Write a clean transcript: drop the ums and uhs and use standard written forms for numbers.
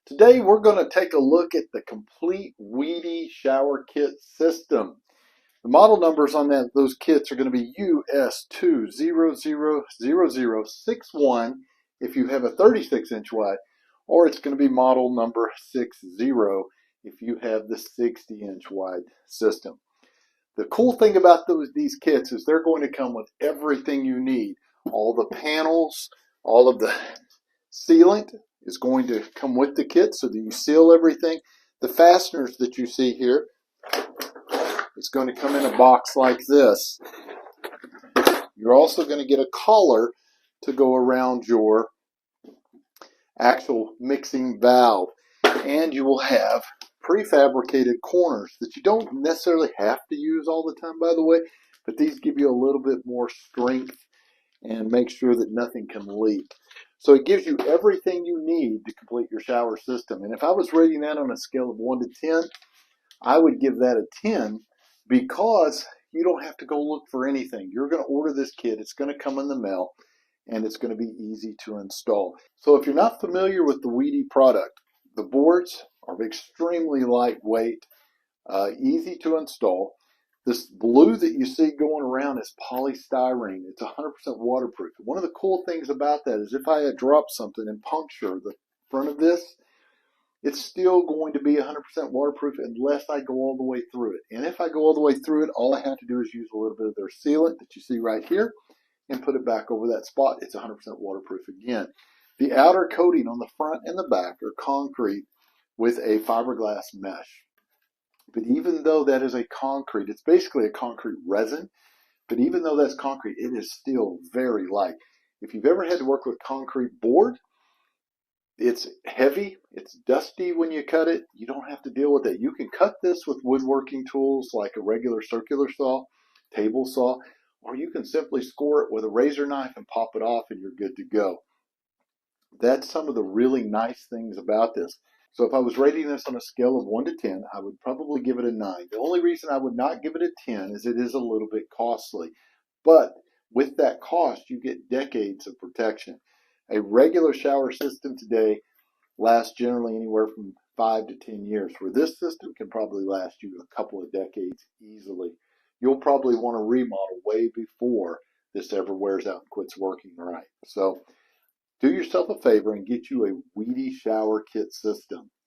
Today we're going to take a look at the complete Wedi Shower Kit system. The model numbers on those kits are going to be US2000061 if you have a 36-inch wide, or it's going to be model number 60 if you have the 60-inch wide system. The cool thing about these kits is they're going to come with everything you need. All the panels, all of the sealant is going to come with the kit so that you seal everything. The fasteners that you see here is going to come in a box like this. You're also going to get a collar to go around your actual mixing valve, and you will have prefabricated corners that you don't necessarily have to use all the time, by the way, but these give you a little bit more strength and make sure that nothing can leak. So it gives you everything you need to complete your shower system. And if I was rating that on a scale of 1 to 10, I would give that a 10 because you don't have to go look for anything. You're going to order this kit, it's going to come in the mail, and it's going to be easy to install. So if you're not familiar with the Wedi product, the boards are extremely lightweight, easy to install. This blue that you see going around is polystyrene. It's 100% waterproof. One of the cool things about that is if I had dropped something and puncture the front of this, it's still going to be 100% waterproof unless I go all the way through it. And if I go all the way through it, all I have to do is use a little bit of their sealant that you see right here and put it back over that spot. It's 100% waterproof again. The outer coating on the front and the back are concrete with a fiberglass mesh. But even though that is a concrete, it's basically a concrete resin, but even though that's concrete, it is still very light. If you've ever had to work with concrete board, it's heavy, it's dusty when you cut it. You don't have to deal with it. You can cut this with woodworking tools like a regular circular saw, table saw, or you can simply score it with a razor knife and pop it off and you're good to go. That's some of the really nice things about this. So if I was rating this on a scale of 1 to 10, I would probably give it a 9. The only reason I would not give it a 10 is it is a little bit costly. But with that cost, you get decades of protection. A regular shower system today lasts generally anywhere from 5 to 10 years, where this system can probably last you a couple of decades easily. You'll probably want to remodel way before this ever wears out and quits working right. So do yourself a favor and get you a Wedi Shower Kit system.